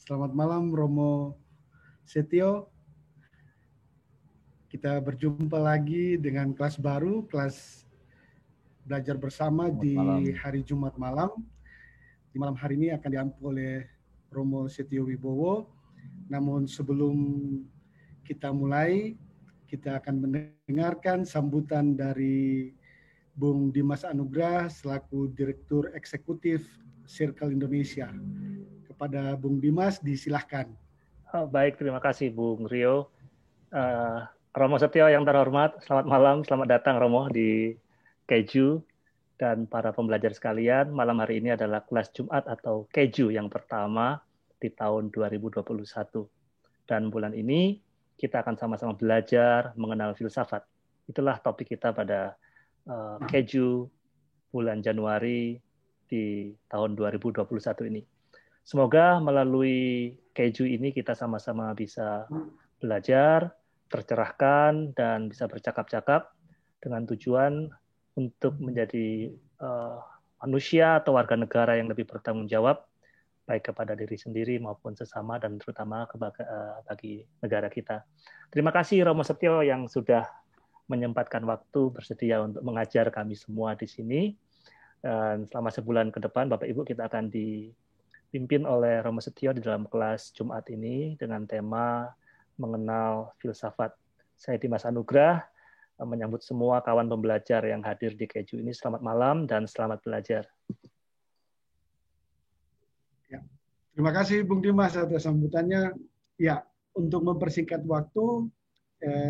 Selamat malam Romo Setio. Kita berjumpa lagi dengan kelas baru, kelas belajar bersama di hari Jumat malam. Di malam hari ini akan diampu oleh Romo Setio Wibowo. Namun sebelum kita mulai, kita akan mendengarkan sambutan dari Bung Dimas Anugrah selaku Direktur Eksekutif Circle Indonesia. Kepada Bung Dimas, disilahkan. Baik, terima kasih Bung Rio. Romo Setio yang terhormat, selamat malam, selamat datang Romo di Keju. Dan para pembelajar sekalian, malam hari ini adalah kelas Jumat atau Keju yang pertama di tahun 2021. Dan bulan ini kita akan sama-sama belajar mengenal filsafat. Itulah topik kita pada Keju bulan Januari di tahun 2021 ini. Semoga melalui Keju ini kita sama-sama bisa belajar, tercerahkan, dan bisa bercakap-cakap dengan tujuan untuk menjadi manusia atau warga negara yang lebih bertanggung jawab, baik kepada diri sendiri maupun sesama, dan terutama bagi negara kita. Terima kasih Romo Setio yang sudah menyempatkan waktu bersedia untuk mengajar kami semua di sini. Dan selama sebulan ke depan, Bapak Ibu, kita akan dipimpin oleh Romo Setio di dalam kelas Jumat ini dengan tema mengenal filsafat. Saya Dimas Anugrah, menyambut semua kawan pembelajar yang hadir di Keju ini. Selamat malam dan selamat belajar. Ya. Terima kasih Bung Dimas atas sambutannya. Ya, untuk mempersingkat waktu,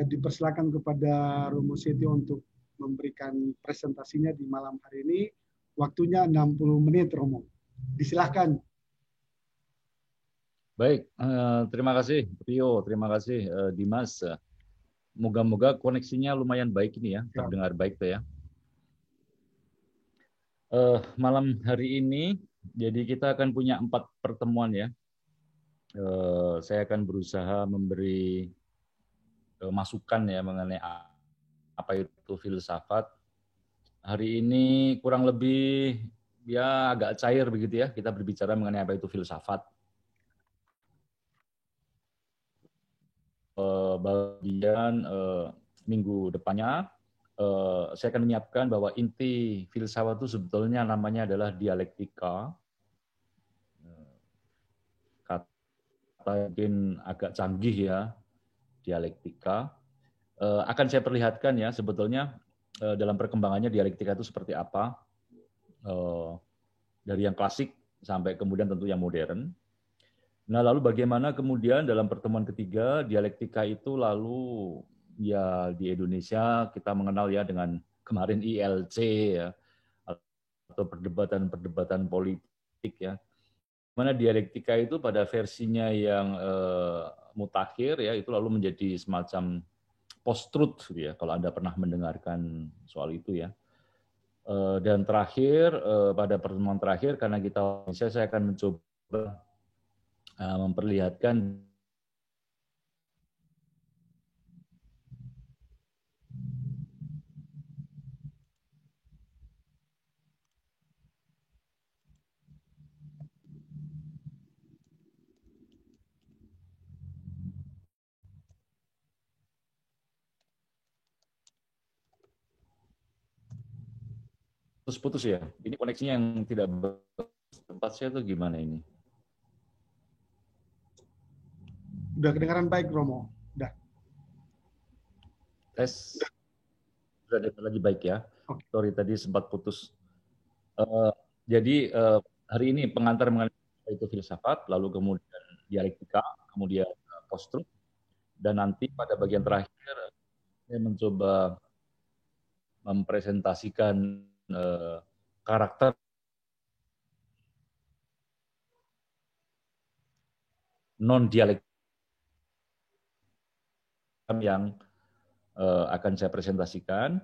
dipersilakan kepada Romo Setio untuk memberikan presentasinya di malam hari ini. Waktunya 60 menit, Romo. Disilahkan. Baik, terima kasih Rio, terima kasih Dimas. Moga-moga koneksinya lumayan baik ini ya, terdengar baik tuh ya. Malam hari ini, jadi kita akan punya 4 pertemuan ya. Saya akan berusaha memberi masukan ya mengenai apa itu filsafat. Hari ini kurang lebih ya agak cair begitu ya, kita berbicara mengenai apa itu filsafat. Bagian minggu depannya saya akan menyiapkan bahwa inti filsafat itu sebetulnya namanya adalah dialektika. Kata mungkin agak canggih ya, dialektika. Akan saya perlihatkan ya sebetulnya dalam perkembangannya dialektika itu seperti apa, dari yang klasik sampai kemudian tentu yang modern. Nah, lalu bagaimana kemudian dalam pertemuan ketiga dialektika itu lalu ya di Indonesia kita mengenal ya dengan kemarin ILC ya, atau perdebatan-perdebatan politik ya. Mana dialektika itu pada versinya yang mutakhir ya itu lalu menjadi semacam post-truth ya kalau Anda pernah mendengarkan soal itu ya. Dan terakhir pada pertemuan terakhir karena kita saya akan mencoba memperlihatkan putus-putus ya. Ini koneksinya yang tidak tempat saya tuh gimana ini? Udah kedengaran baik, Romo. Udah. Tes. Sudah lagi baik ya. Okay. Sorry tadi sempat putus. Jadi hari ini pengantar mengenai itu filsafat, lalu kemudian dialektika, kemudian post-truth, dan nanti pada bagian terakhir saya mencoba mempresentasikan karakter non-dialektika yang akan saya presentasikan.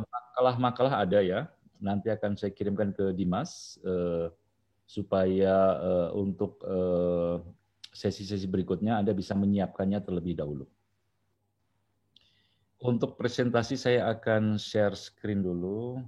Makalah-makalah ada ya, nanti akan saya kirimkan ke Dimas supaya untuk sesi-sesi berikutnya Anda bisa menyiapkannya terlebih dahulu. Untuk presentasi saya akan share screen dulu.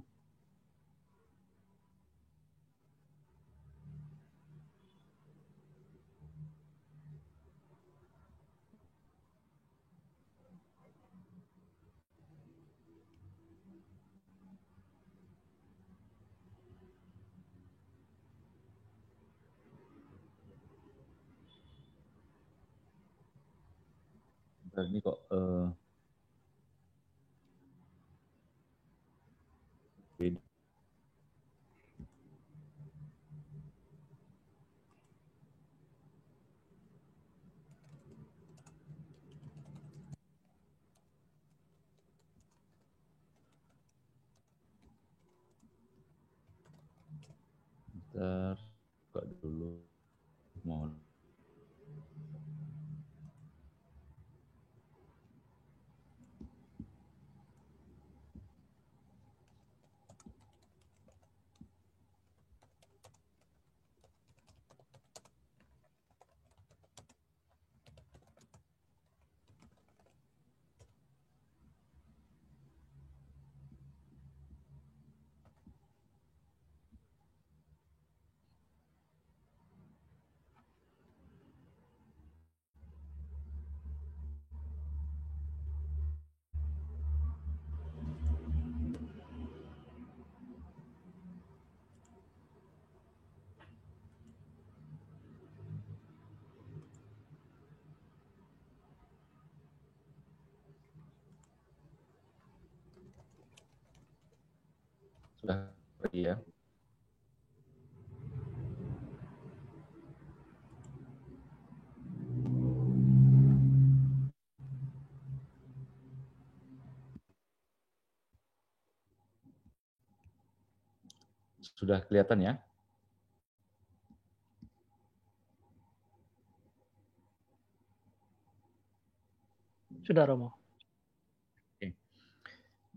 ini kok beda. Bentar, buka dulu. Mohon. Sudah pergi ya. Sudah kelihatan ya? Sudah, Romo. Oke.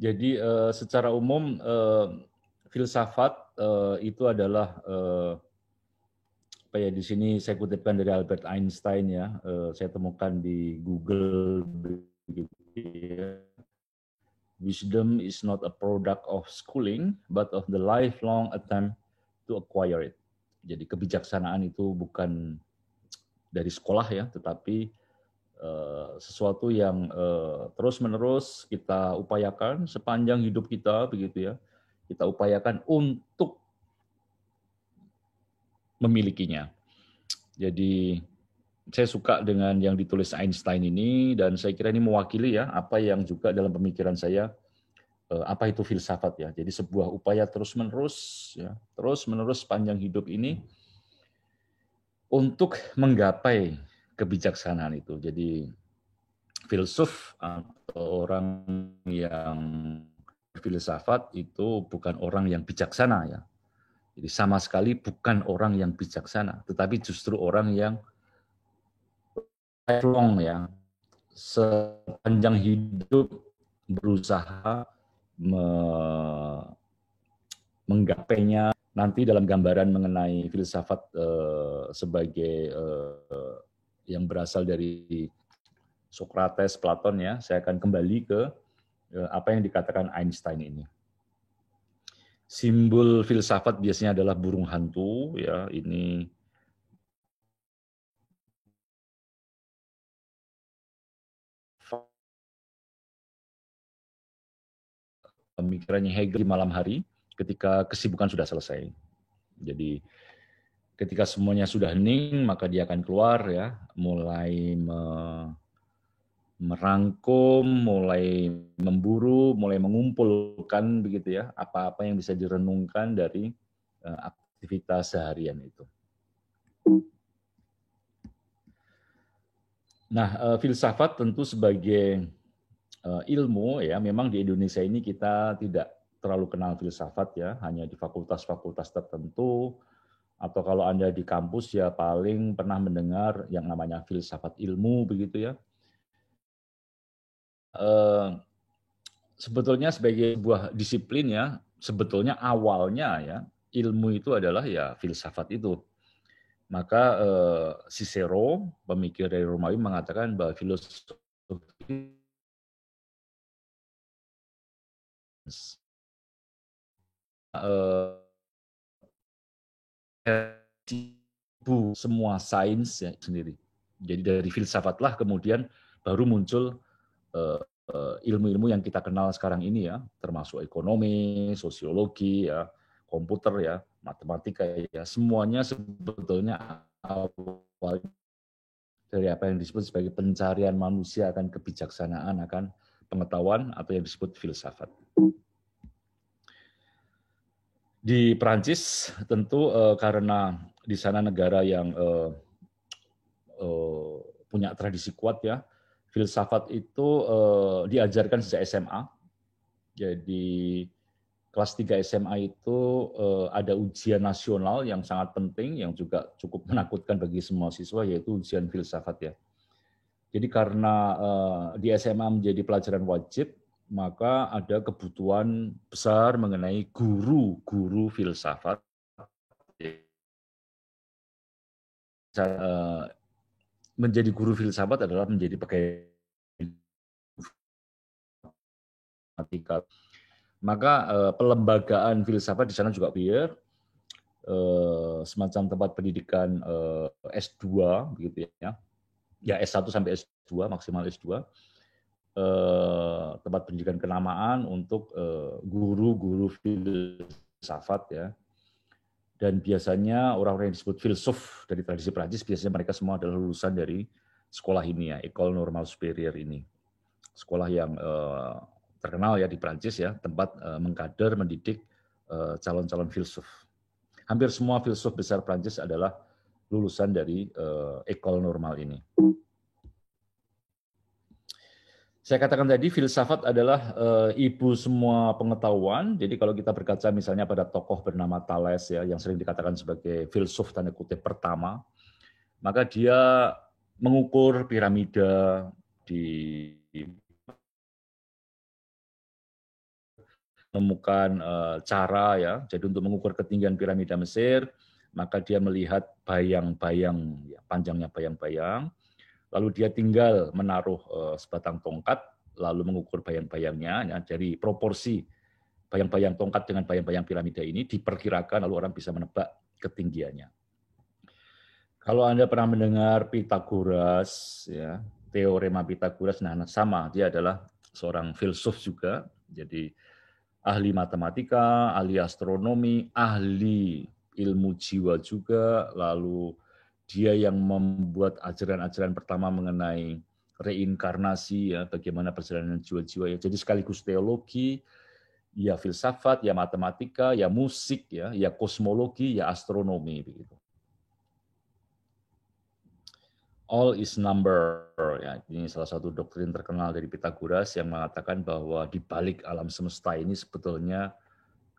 Jadi secara umum filsafat itu adalah apa ya, di sini saya kutipkan dari Albert Einstein ya, saya temukan di Google begitu ya. Wisdom is not a product of schooling, but of the lifelong attempt to acquire it. Jadi kebijaksanaan itu bukan dari sekolah ya, tetapi sesuatu yang terus-menerus kita upayakan sepanjang hidup kita begitu ya. Kita upayakan untuk memilikinya. Jadi saya suka dengan yang ditulis Einstein ini dan saya kira ini mewakili ya apa yang juga dalam pemikiran saya apa itu filsafat ya. Jadi sebuah upaya terus-menerus ya, terus-menerus sepanjang hidup ini untuk menggapai kebijaksanaan itu. Jadi filsuf atau orang yang berfilsafat itu bukan orang yang bijaksana ya. Jadi sama sekali bukan orang yang bijaksana, tetapi justru orang yang lifelong ya, sepanjang hidup berusaha menggapainya. Nanti dalam gambaran mengenai filsafat sebagai yang berasal dari Socrates, Platon ya, saya akan kembali ke apa yang dikatakan Einstein ini. Simbol filsafat biasanya adalah burung hantu ya, ini pemikirannya Hegel di malam hari ketika kesibukan sudah selesai. Jadi ketika semuanya sudah hening, maka dia akan keluar ya, mulai merangkum, mulai memburu, mulai mengumpulkan begitu ya, apa-apa yang bisa direnungkan dari aktivitas seharian itu. Nah, filsafat tentu sebagai ilmu ya, memang di Indonesia ini kita tidak terlalu kenal filsafat ya, hanya di fakultas-fakultas tertentu, atau kalau Anda di kampus ya paling pernah mendengar yang namanya filsafat ilmu begitu ya. Sebetulnya sebagai sebuah disiplin ya, sebetulnya awalnya ya ilmu itu adalah ya filsafat itu. Maka Cicero, pemikir dari Romawi, mengatakan bahwa filosofi semua sains ya, sendiri. Jadi dari filsafatlah kemudian baru muncul ilmu-ilmu yang kita kenal sekarang ini ya, termasuk ekonomi, sosiologi, ya, komputer ya, matematika ya, semuanya sebetulnya awal dari apa apa yang disebut sebagai pencarian manusia akan kebijaksanaan, akan pengetahuan, atau yang disebut filsafat. Di Perancis tentu karena di sana negara yang punya tradisi kuat ya, filsafat itu diajarkan sejak SMA. Jadi kelas 3 SMA itu ada ujian nasional yang sangat penting, yang juga cukup menakutkan bagi semua siswa, yaitu ujian filsafat ya. Jadi karena di SMA menjadi pelajaran wajib, maka ada kebutuhan besar mengenai guru-guru filsafat. Menjadi guru filsafat adalah menjadi pegawai matematika. Maka pelembagaan filsafat di sana juga biar semacam tempat pendidikan S2 begitu ya. Ya S1 sampai S2, maksimal S2. Tempat pendidikan kenamaan untuk guru-guru filsafat ya. Dan biasanya orang-orang yang disebut filsuf dari tradisi Prancis, biasanya mereka semua adalah lulusan dari sekolah ini ya, École Normale Supérieure ini. Sekolah yang terkenal ya di Prancis ya, tempat mengkader, mendidik calon-calon filsuf. Hampir semua filsuf besar Prancis adalah lulusan dari École Normale ini. Saya katakan tadi filsafat adalah ibu semua pengetahuan. Jadi kalau kita berkaca misalnya pada tokoh bernama Thales ya, yang sering dikatakan sebagai filsuf tanda kutip pertama, maka dia mengukur piramida di menemukan cara ya. Jadi untuk mengukur ketinggian piramida Mesir, maka dia melihat bayang-bayang, ya, panjangnya bayang-bayang. Lalu dia tinggal menaruh sebatang tongkat, lalu mengukur bayang-bayangnya, ya, dari proporsi bayang-bayang tongkat dengan bayang-bayang piramida ini diperkirakan, lalu orang bisa menebak ketinggiannya. Kalau Anda pernah mendengar Pythagoras, ya, teorema Pythagoras, nah sama, dia adalah seorang filsuf juga, jadi ahli matematika, ahli astronomi, ahli ilmu jiwa juga, lalu dia yang membuat ajaran-ajaran pertama mengenai reinkarnasi, ya, bagaimana perjalanan jiwa-jiwa, ya. Jadi sekaligus teologi, ya filsafat, ya matematika, ya musik, ya kosmologi, ya astronomi, begitu. All is number, ya, ini salah satu doktrin terkenal dari Pythagoras yang mengatakan bahwa di balik alam semesta ini sebetulnya,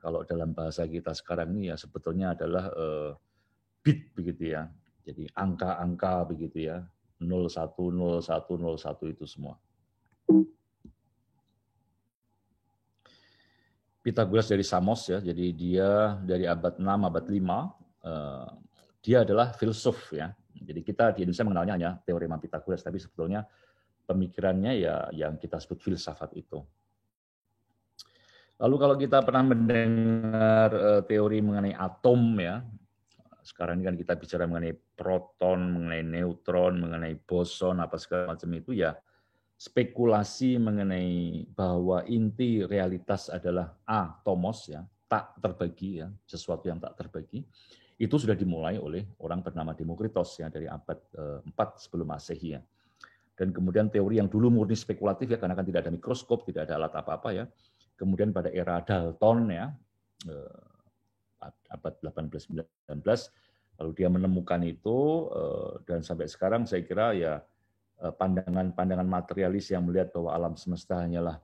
kalau dalam bahasa kita sekarang ini ya sebetulnya adalah bit begitu ya. Jadi angka-angka begitu ya, 01, 01, 01 itu semua. Pythagoras dari Samos ya, jadi dia dari abad 6, abad 5, dia adalah filsuf ya. Jadi kita di Indonesia mengenalnya hanya teorema Pythagoras, tapi sebetulnya pemikirannya ya yang kita sebut filsafat itu. Lalu kalau kita pernah mendengar teori mengenai atom ya, sekarang ini kan kita bicara mengenai proton, mengenai neutron, mengenai boson, apa segala macam itu ya, spekulasi mengenai bahwa inti realitas adalah atomos ya, tak terbagi ya, sesuatu yang tak terbagi, itu sudah dimulai oleh orang bernama Demokritos ya dari abad 4 sebelum Masehi ya. Dan kemudian teori yang dulu murni spekulatif ya, karena kan tidak ada mikroskop, tidak ada alat apa-apa ya. Kemudian pada era Dalton ya, abad 18-19, lalu dia menemukan itu, dan sampai sekarang saya kira ya pandangan-pandangan materialis yang melihat bahwa alam semesta hanyalah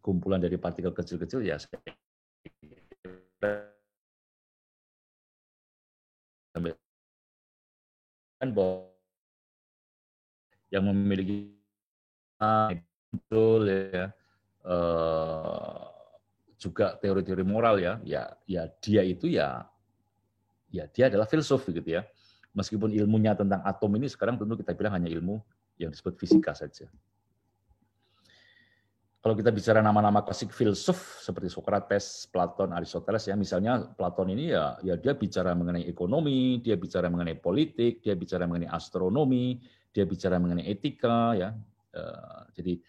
kumpulan dari partikel kecil-kecil ya, saya kira kan bahwa yang memiliki betul ya, juga teori-teori moral ya dia itu ya dia adalah filsuf begitu ya. Meskipun ilmunya tentang atom ini sekarang tentu kita bilang hanya ilmu yang disebut fisika saja. Kalau kita bicara nama-nama klasik filsuf seperti Socrates, Platon, Aristoteles ya, misalnya Platon ini ya dia bicara mengenai ekonomi, dia bicara mengenai politik, dia bicara mengenai astronomi, dia bicara mengenai etika ya. Jadi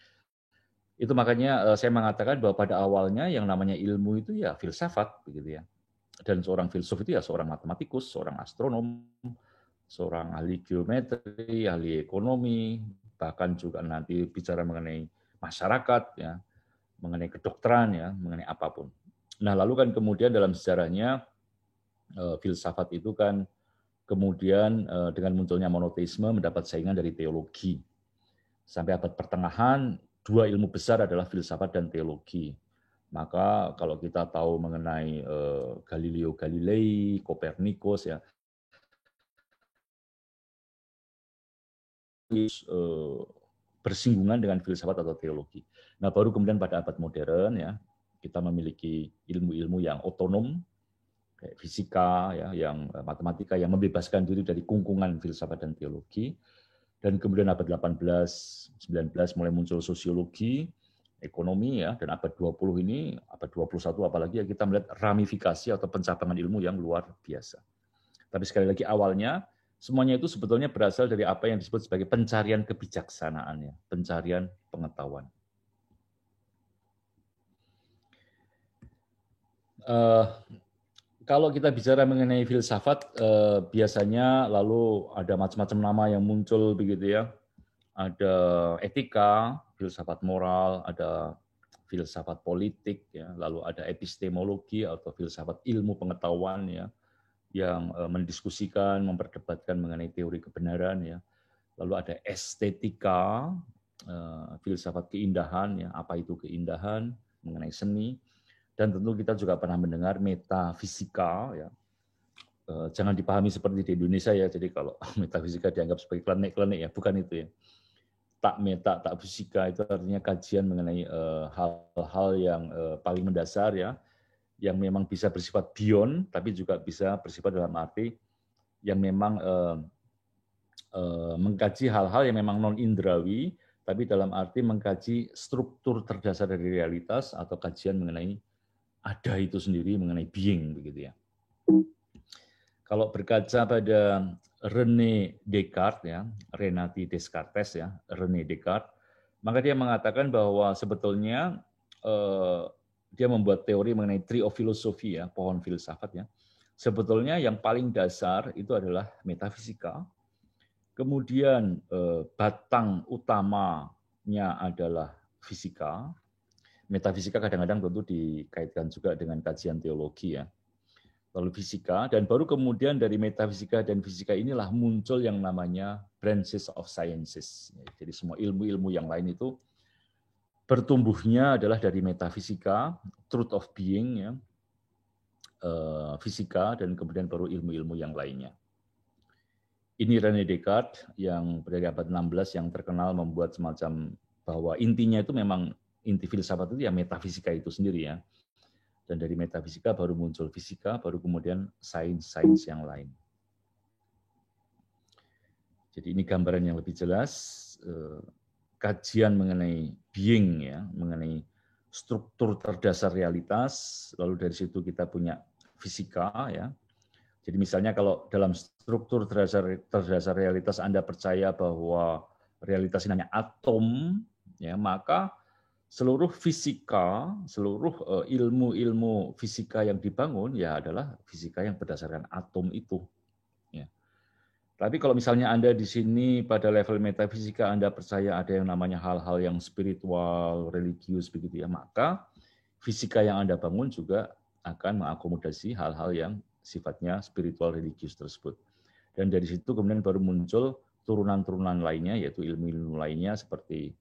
itu makanya saya mengatakan bahwa pada awalnya yang namanya ilmu itu ya filsafat begitu ya. Dan seorang filsuf itu ya seorang matematikus, seorang astronom, seorang ahli geometri, ahli ekonomi, bahkan juga nanti bicara mengenai masyarakat, ya, mengenai kedokteran, ya, mengenai apapun. Nah, lalu kan kemudian dalam sejarahnya filsafat itu kan kemudian dengan munculnya monoteisme mendapat saingan dari teologi. Sampai abad pertengahan, dua ilmu besar adalah filsafat dan teologi. Maka kalau kita tahu mengenai Galileo Galilei, Kopernikus, ya, bersinggungan dengan filsafat atau teologi. Nah, baru kemudian pada abad modern, ya, kita memiliki ilmu-ilmu yang otonom, kayak fisika, ya, yang matematika, yang membebaskan diri dari kungkungan filsafat dan teologi. Dan kemudian abad 18, 19 mulai muncul sosiologi, ekonomi, ya, dan abad 20 ini, abad 21 apalagi, ya, kita melihat ramifikasi atau pencabangan ilmu yang luar biasa. Tapi sekali lagi awalnya, semuanya itu sebetulnya berasal dari apa yang disebut sebagai pencarian kebijaksanaan, ya, pencarian pengetahuan. Kalau kita bicara mengenai filsafat, biasanya lalu ada macam-macam nama yang muncul begitu, ya. Ada etika, filsafat moral, ada filsafat politik, ya, lalu ada epistemologi atau filsafat ilmu pengetahuan, ya, yang mendiskusikan, memperdebatkan mengenai teori kebenaran, ya. Lalu ada estetika, filsafat keindahan, ya, apa itu keindahan, mengenai seni. Dan tentu kita juga pernah mendengar metafisika, ya. Jangan dipahami seperti di Indonesia, ya. Jadi kalau metafisika dianggap sebagai klenik-klenik, ya, bukan itu, ya. Tak meta, tak fisika itu artinya kajian mengenai hal-hal yang paling mendasar, ya, yang memang bisa bersifat beyond, tapi juga bisa bersifat dalam arti yang memang mengkaji hal-hal yang memang non-indrawi, tapi dalam arti mengkaji struktur terdasar dari realitas atau kajian mengenai ada itu sendiri, mengenai being, begitu, ya. Kalau berkaca pada René Descartes, ya, Renati Descartes, ya, René Descartes, maka dia mengatakan bahwa sebetulnya dia membuat teori mengenai tree of philosophy, ya, pohon filsafat, ya. Sebetulnya yang paling dasar itu adalah metafisika. Kemudian batang utamanya adalah fisika. Metafisika kadang-kadang tentu dikaitkan juga dengan kajian teologi, ya. Lalu fisika, dan baru kemudian dari metafisika dan fisika inilah muncul yang namanya branches of sciences. Jadi semua ilmu-ilmu yang lain itu bertumbuhnya adalah dari metafisika, truth of being, ya, fisika, dan kemudian baru ilmu-ilmu yang lainnya. Ini René Descartes yang dari abad 16 yang terkenal membuat semacam bahwa intinya itu memang inti filsafat itu ya metafisika itu sendiri, ya. Dan dari metafisika baru muncul fisika, baru kemudian sains-sains yang lain. Jadi ini gambaran yang lebih jelas, kajian mengenai being, ya, mengenai struktur terdasar realitas, lalu dari situ kita punya fisika, ya. Jadi misalnya kalau dalam struktur terdasar realitas Anda percaya bahwa realitas ini hanya atom, ya, maka seluruh fisika, seluruh ilmu-ilmu fisika yang dibangun ya adalah fisika yang berdasarkan atom itu. Ya. Tapi kalau misalnya Anda di sini pada level metafisika Anda percaya ada yang namanya hal-hal yang spiritual, religius begitu, ya, maka fisika yang Anda bangun juga akan mengakomodasi hal-hal yang sifatnya spiritual, religius tersebut. Dan dari situ kemudian baru muncul turunan-turunan lainnya, yaitu ilmu-ilmu lainnya seperti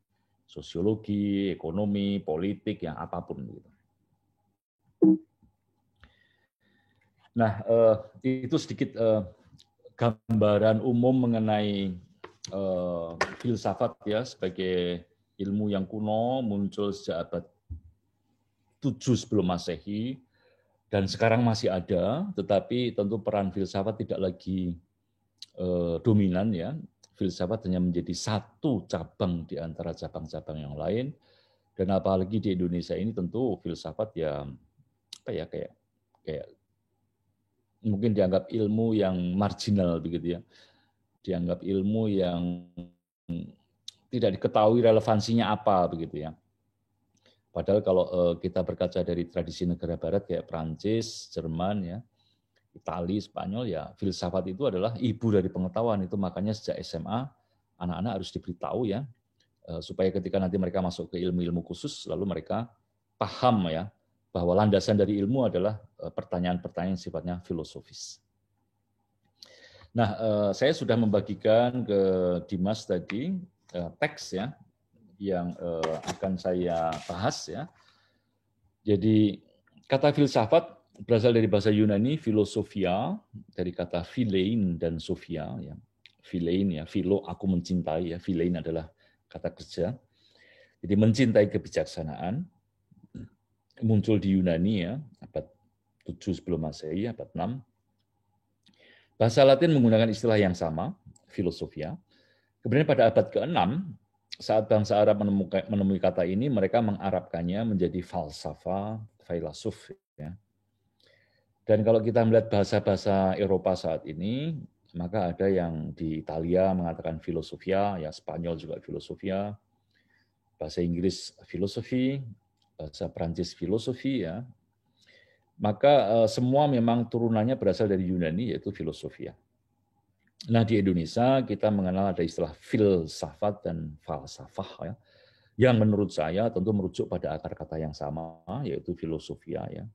sosiologi, ekonomi, politik, yang apapun. Nah, itu sedikit gambaran umum mengenai filsafat, ya, sebagai ilmu yang kuno, muncul sejak abad 7 sebelum Masehi, dan sekarang masih ada, tetapi tentu peran filsafat tidak lagi dominan, ya. Filsafat hanya menjadi satu cabang di antara cabang-cabang yang lain, dan apalagi di Indonesia ini tentu filsafat ya apa ya kayak mungkin dianggap ilmu yang marginal begitu, ya, dianggap ilmu yang tidak diketahui relevansinya apa begitu, ya. Padahal kalau kita berkaca dari tradisi negara Barat kayak Prancis, Jerman, ya, Itali, Spanyol, ya filsafat itu adalah ibu dari pengetahuan. Itu makanya sejak SMA anak-anak harus diberitahu ya, supaya ketika nanti mereka masuk ke ilmu-ilmu khusus, lalu mereka paham ya bahwa landasan dari ilmu adalah pertanyaan-pertanyaan yang sifatnya filosofis. Nah, saya sudah membagikan ke Dimas tadi teks ya yang akan saya bahas ya. Jadi kata filsafat berasal dari bahasa Yunani filosofia, dari kata philein dan sophia ya. Philein ya, philo aku mencintai ya, philein adalah kata kerja. Jadi mencintai kebijaksanaan muncul di Yunani ya, abad 7 sebelum Masehi, abad 6. Bahasa Latin menggunakan istilah yang sama, filosofia. Kemudian pada abad ke-6, saat bangsa Arab menemui kata ini, mereka mengarabkannya menjadi falsafa, filosof. Ya. Dan kalau kita melihat bahasa-bahasa Eropa saat ini, maka ada yang di Italia mengatakan filosofia, ya Spanyol juga filosofia, bahasa Inggris filosofi, bahasa Prancis filosofi, ya. Maka semua memang turunannya berasal dari Yunani, yaitu filosofia. Nah, di Indonesia kita mengenal ada istilah filsafat dan falsafah, ya, yang menurut saya tentu merujuk pada akar kata yang sama, yaitu filosofia. Ya.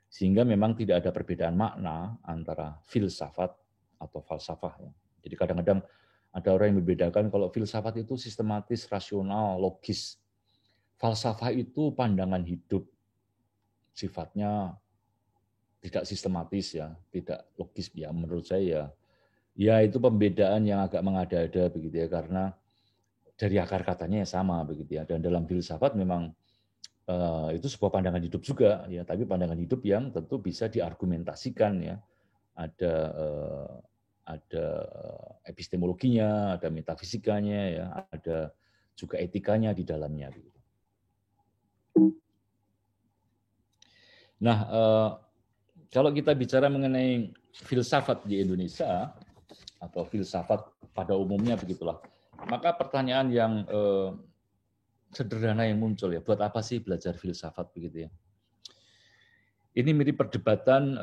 Sehingga memang tidak ada perbedaan makna antara filsafat atau falsafah. Ya. Jadi kadang-kadang ada orang yang membedakan kalau filsafat itu sistematis, rasional, logis. Falsafah itu pandangan hidup, sifatnya tidak sistematis ya, tidak logis ya menurut saya ya itu pembedaan yang agak mengada-ada begitu ya karena dari akar katanya sama begitu ya dan dalam filsafat memang itu sebuah pandangan hidup juga ya tapi pandangan hidup yang tentu bisa diargumentasikan ya ada epistemologinya, ada metafisikanya ya, ada juga etikanya di dalamnya begitu. Nah, kalau kita bicara mengenai filsafat di Indonesia atau filsafat pada umumnya begitulah, maka pertanyaan yang sederhana yang muncul ya, buat apa sih belajar filsafat begitu ya? Ini mirip perdebatan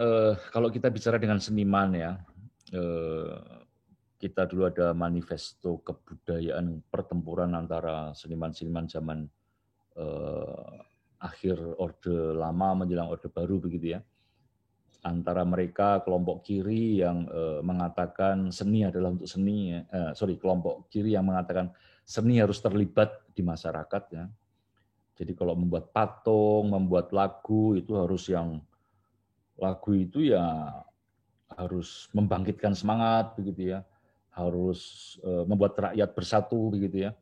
kalau kita bicara dengan seniman ya, kita dulu ada manifesto kebudayaan pertempuran antara seniman-seniman zaman akhir Orde Lama menjelang Orde Baru begitu ya. Antara mereka kelompok kiri yang mengatakan seni adalah untuk seni, kelompok kiri yang mengatakan seni harus terlibat di masyarakat ya. Jadi kalau membuat patung, membuat lagu itu harus yang lagu itu ya harus membangkitkan semangat begitu ya, harus membuat rakyat bersatu begitu ya.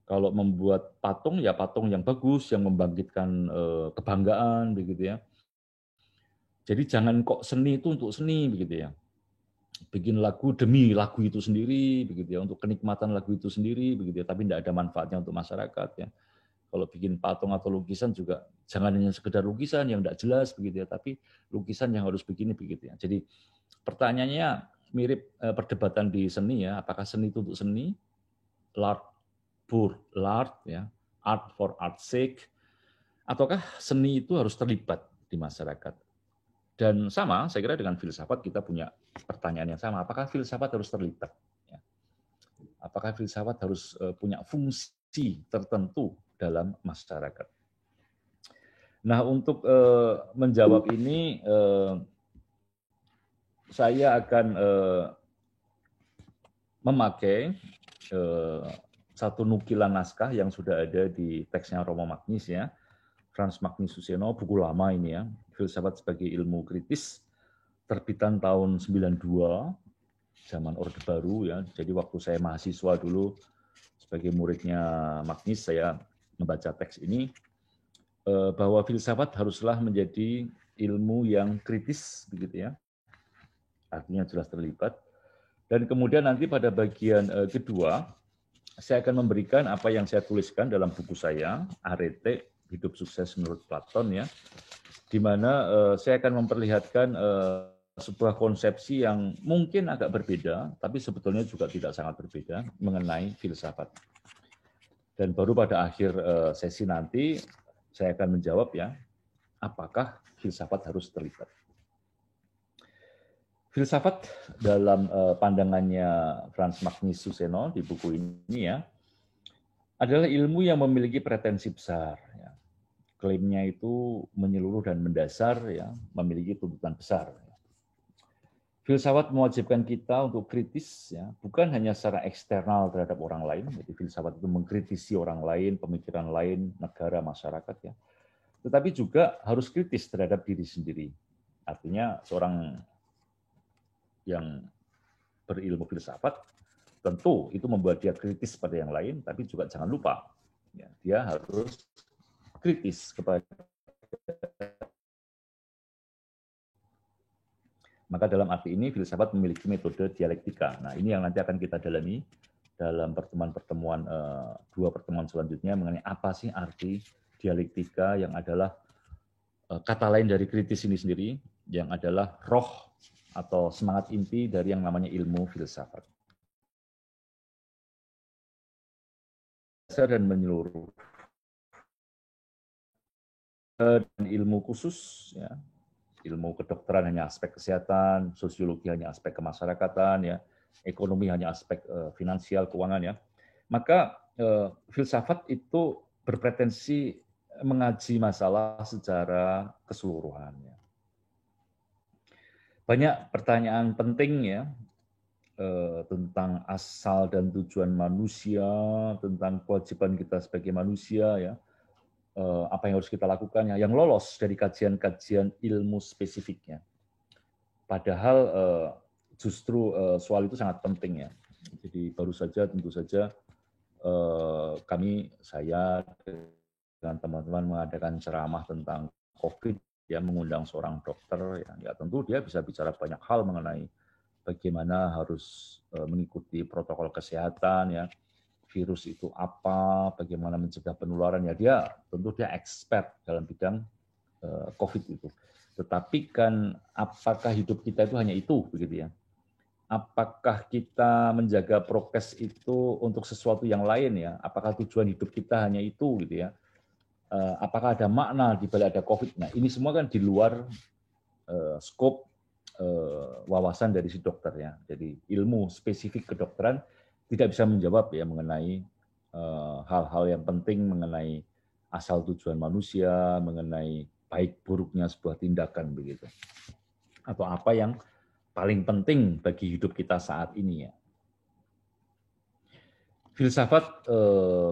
Kalau membuat patung ya patung yang bagus yang membangkitkan kebanggaan begitu ya. Jadi jangan kok seni itu untuk seni begitu ya. Bikin lagu demi lagu itu sendiri begitu ya, untuk kenikmatan lagu itu sendiri begitu ya, tapi tidak ada manfaatnya untuk masyarakat ya. Kalau bikin patung atau lukisan juga jangan hanya sekedar lukisan yang tidak jelas begitu ya, tapi lukisan yang harus begini begitu ya. Jadi pertanyaannya mirip perdebatan di seni ya, apakah seni itu untuk seni, art for art ya, art for art's sake, ataukah seni itu harus terlibat di masyarakat? Dan sama, saya kira dengan filsafat kita punya pertanyaan yang sama. Apakah filsafat harus terlibat? Apakah filsafat harus punya fungsi tertentu dalam masyarakat? Nah, untuk menjawab ini, saya akan memakai satu nukilan naskah yang sudah ada di teksnya Romo Magnis ya. Frans Magnis Suseno, buku lama ini ya, Filsafat sebagai Ilmu Kritis, terbitan tahun 92, zaman Orde Baru ya. Jadi waktu saya mahasiswa dulu sebagai muridnya Magnis, saya membaca teks ini bahwa filsafat haruslah menjadi ilmu yang kritis begitu ya. Artinya jelas terlibat. Dan kemudian nanti pada bagian kedua saya akan memberikan apa yang saya tuliskan dalam buku saya, Arete, Hidup Sukses Menurut Platon ya, di mana saya akan memperlihatkan sebuah konsepsi yang mungkin agak berbeda, tapi sebetulnya juga tidak sangat berbeda mengenai filsafat. Dan baru pada akhir sesi nanti saya akan menjawab ya, apakah filsafat harus terlibat. Filsafat dalam pandangannya Frans Magnus Suseno di buku ini ya adalah ilmu yang memiliki pretensi besar. Ya. Klaimnya itu menyeluruh dan mendasar, ya, memiliki tuntutan besar. Filsafat mewajibkan kita untuk kritis, ya, bukan hanya secara eksternal terhadap orang lain. Jadi filsafat itu mengkritisi orang lain, pemikiran lain, negara, masyarakat, ya. Tetapi juga harus kritis terhadap diri sendiri. Artinya seorang yang berilmu filsafat, tentu itu membuat dia kritis pada yang lain, tapi juga jangan lupa, ya, dia harus kritis kepada. Maka dalam arti ini filsafat memiliki metode dialektika. Nah, ini yang nanti akan kita dalami dalam pertemuan-pertemuan dua pertemuan selanjutnya mengenai apa sih arti dialektika yang adalah kata lain dari kritis ini sendiri, yang adalah roh atau semangat inti dari yang namanya ilmu filsafat. Dasar dan menyeluruh. Dan ilmu khusus, ya, ilmu kedokteran hanya aspek kesehatan, sosiologi hanya aspek kemasyarakatan, ya, ekonomi hanya aspek finansial, keuangan, ya. Maka filsafat itu berpretensi mengaji masalah secara keseluruhan. Ya. Banyak pertanyaan penting, ya, tentang asal dan tujuan manusia, tentang kewajiban kita sebagai manusia, ya, apa yang harus kita lakukan, ya, yang lolos dari kajian-kajian ilmu spesifiknya. Padahal justru soal itu sangat penting, ya. Jadi baru saja tentu saja saya dengan teman-teman mengadakan ceramah tentang COVID, ya, mengundang seorang dokter, ya tentu dia bisa bicara banyak hal mengenai bagaimana harus mengikuti protokol kesehatan, ya, virus itu apa, bagaimana mencegah penularan, ya dia tentu dia expert dalam bidang COVID itu. Tetapi kan apakah hidup kita itu hanya itu, begitu ya? Apakah kita menjaga prokes itu untuk sesuatu yang lain, ya? Apakah tujuan hidup kita hanya itu, gitu ya? Apakah ada makna di balik ada COVID? Nah, ini semua kan di luar skop wawasan dari si dokter, ya. Jadi ilmu spesifik kedokteran tidak bisa menjawab, ya, mengenai hal-hal yang penting mengenai asal tujuan manusia, mengenai baik buruknya sebuah tindakan, begitu. Atau apa yang paling penting bagi hidup kita saat ini, ya. Filsafat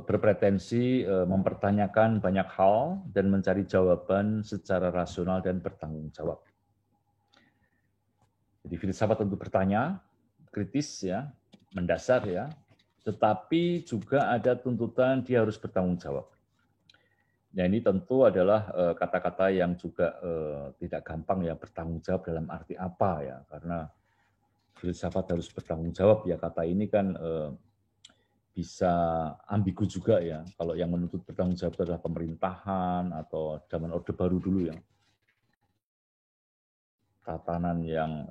berpretensi mempertanyakan banyak hal dan mencari jawaban secara rasional dan bertanggung jawab. Jadi filsafat tentu bertanya, kritis, ya, mendasar, ya, tetapi juga ada tuntutan dia harus bertanggung jawab. Nah, ini tentu adalah kata-kata yang juga tidak gampang, ya, bertanggung jawab dalam arti apa, ya, karena filsafat harus bertanggung jawab, ya, kata ini kan bisa ambigu juga, ya. Kalau yang menuntut bertanggung jawab itu adalah pemerintahan atau zaman Orde Baru dulu, ya, tatanan yang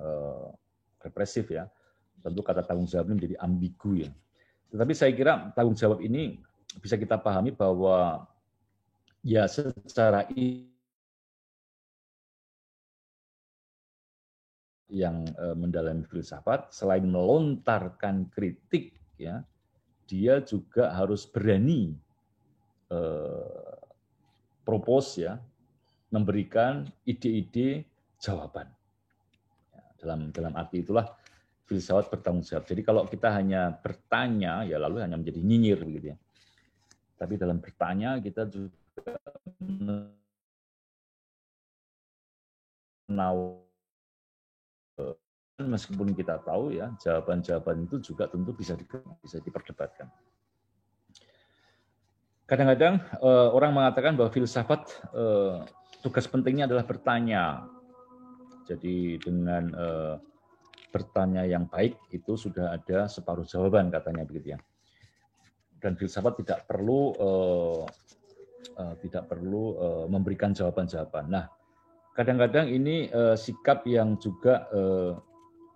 represif, ya. Tentu kata tanggung jawab ini menjadi ambigu, ya. Tetapi saya kira tanggung jawab ini bisa kita pahami bahwa, ya, secara yang mendalami filsafat, selain melontarkan kritik, ya, dia juga harus berani propose, ya, memberikan ide-ide jawaban. Ya, dalam arti itulah filsafat bertanggung jawab. Jadi kalau kita hanya bertanya, ya lalu hanya menjadi nyinyir, begitu, ya. Tapi dalam bertanya kita juga meskipun kita tahu, ya, jawaban-jawaban itu juga tentu bisa diperdebatkan. Kadang-kadang orang mengatakan bahwa filsafat tugas pentingnya adalah bertanya. Jadi dengan bertanya yang baik itu sudah ada separuh jawaban, katanya, begitu, ya. Dan filsafat tidak perlu memberikan jawaban-jawaban. Nah, kadang-kadang ini sikap yang juga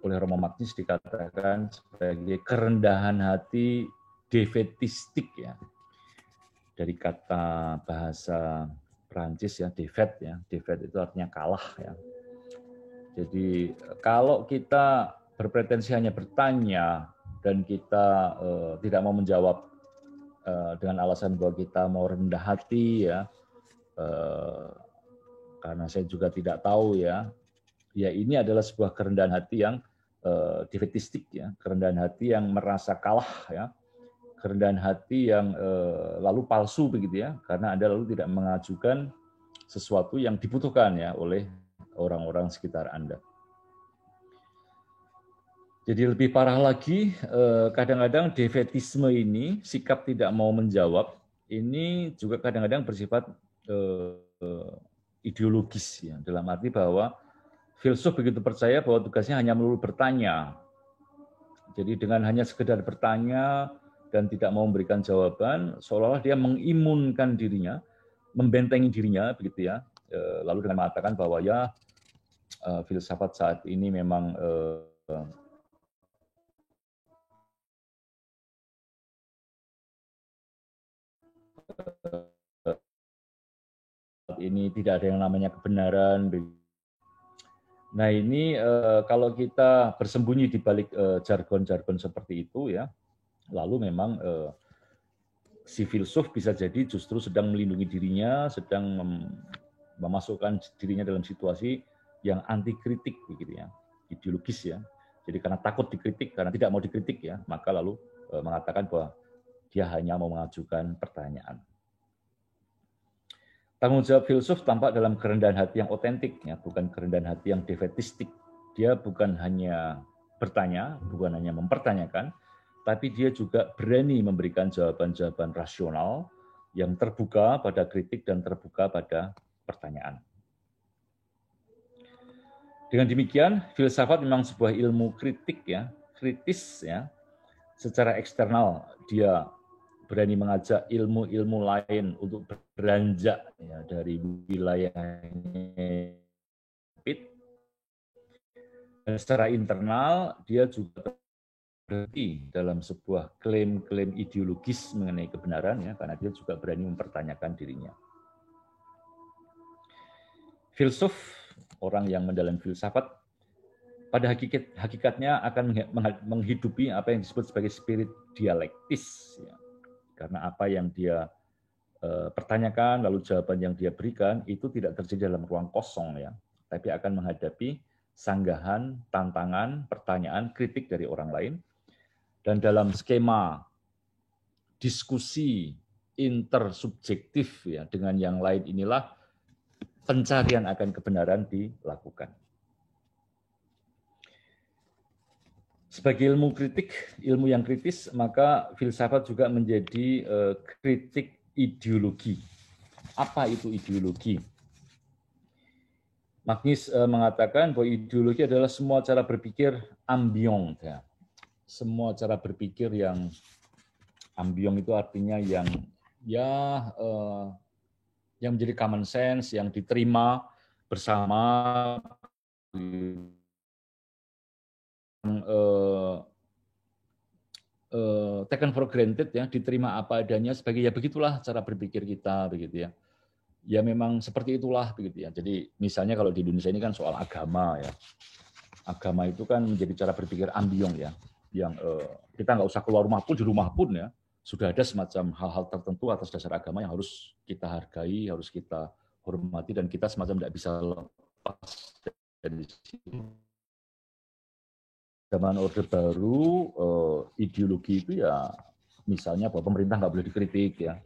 oleh Romo Magnus dikatakan sebagai kerendahan hati defetistik, ya. Dari kata bahasa Prancis, ya, defet, ya. Defet itu artinya kalah, ya. Jadi kalau kita berpretensi hanya bertanya dan kita tidak mau menjawab dengan alasan bahwa kita mau rendah hati ya, karena saya juga tidak tahu ya, ini adalah sebuah kerendahan hati yang defetistik ya, kerendahan hati yang merasa kalah ya, kerendahan hati yang lalu palsu begitu ya, karena Anda lalu tidak mengajukan sesuatu yang dibutuhkan ya oleh orang-orang sekitar Anda. Jadi lebih parah lagi, kadang-kadang defetisme ini, sikap tidak mau menjawab, ini juga kadang-kadang bersifat ideologis ya, dalam arti bahwa filsuf begitu percaya bahwa tugasnya hanya melulu bertanya. Jadi dengan hanya sekedar bertanya dan tidak mau memberikan jawaban, seolah-olah dia mengimunkan dirinya, membentengi dirinya begitu ya. Lalu dengan mengatakan bahwa ya filsafat saat ini memang ini tidak ada yang namanya kebenaran. Nah ini kalau kita bersembunyi di balik jargon-jargon seperti itu ya, lalu memang si filsuf bisa jadi justru sedang melindungi dirinya, sedang memasukkan dirinya dalam situasi yang anti kritik begitu ya, ideologis ya. Jadi karena takut dikritik, karena tidak mau dikritik ya, maka lalu mengatakan bahwa dia hanya mau mengajukan pertanyaan. Tanggung jawab filsuf tampak dalam kerendahan hati yang otentik, ya, bukan kerendahan hati yang defetistik. Dia bukan hanya bertanya, bukan hanya mempertanyakan, tapi dia juga berani memberikan jawaban-jawaban rasional yang terbuka pada kritik dan terbuka pada pertanyaan. Dengan demikian, filsafat memang sebuah ilmu kritik, ya, kritis, ya. Secara eksternal, dia berani mengajak ilmu-ilmu lain untuk beranjak ya, dari wilayahnya. Dan secara internal, dia juga berarti dalam sebuah klaim-klaim ideologis mengenai kebenaran, ya, karena dia juga berani mempertanyakan dirinya. Filsuf, orang yang mendalami filsafat, pada hakikatnya akan menghidupi apa yang disebut sebagai spirit dialektis, ya. Karena apa yang dia pertanyakan, lalu jawaban yang dia berikan, itu tidak terjadi dalam ruang kosong, ya, tapi akan menghadapi sanggahan, tantangan, pertanyaan, kritik dari orang lain. Dan dalam skema diskusi intersubjektif ya, dengan yang lain inilah pencarian akan kebenaran dilakukan. Sebagai ilmu kritik, ilmu yang kritis, maka filsafat juga menjadi kritik ideologi. Apa itu ideologi? Magnus mengatakan bahwa ideologi adalah semua cara berpikir ambiong. Ya. Semua cara berpikir yang ambiong itu artinya yang menjadi common sense, yang diterima bersama, taken for granted ya, diterima apa adanya sebagai ya begitulah cara berpikir kita begitu ya. Ya memang seperti itulah begitu ya. Jadi misalnya kalau di Indonesia ini kan soal agama ya. Agama itu kan menjadi cara berpikir ambiong ya. Yang kita nggak usah keluar rumah pun, di rumah pun ya sudah ada semacam hal-hal tertentu atas dasar agama yang harus kita hargai, harus kita hormati, dan kita semacam tidak bisa lepas dari situ. Zaman Orde Baru, ideologi itu ya misalnya bahwa pemerintah nggak boleh dikritik ya,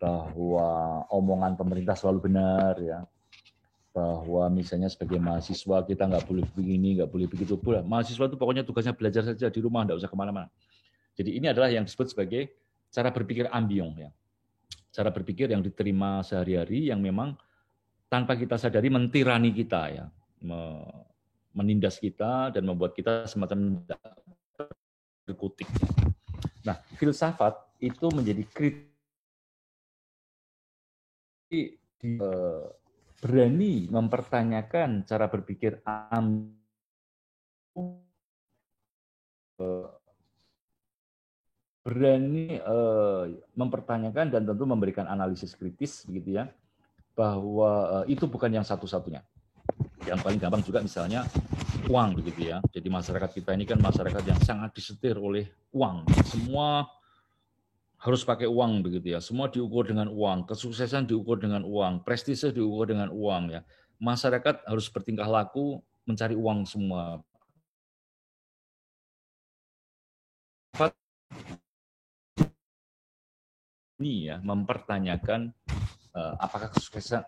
bahwa omongan pemerintah selalu benar ya, bahwa misalnya sebagai mahasiswa kita nggak boleh begini, nggak boleh begitu. Mahasiswa itu pokoknya tugasnya belajar saja di rumah, nggak usah kemana-mana. Jadi ini adalah yang disebut sebagai cara berpikir ambiong ya, cara berpikir yang diterima sehari-hari yang memang tanpa kita sadari mentirani kita ya, menindas kita dan membuat kita semacam berkutik. Nah, filsafat itu menjadi kritik, berani mempertanyakan cara berpikir berani mempertanyakan dan tentu memberikan analisis kritis begitu ya, bahwa itu bukan yang satu-satunya. Yang paling gampang juga misalnya uang begitu ya. Jadi masyarakat kita ini kan masyarakat yang sangat disetir oleh uang. Semua harus pakai uang begitu ya. Semua diukur dengan uang, kesuksesan diukur dengan uang, prestise diukur dengan uang ya. Masyarakat harus bertingkah laku mencari uang semua. Ini ya mempertanyakan apakah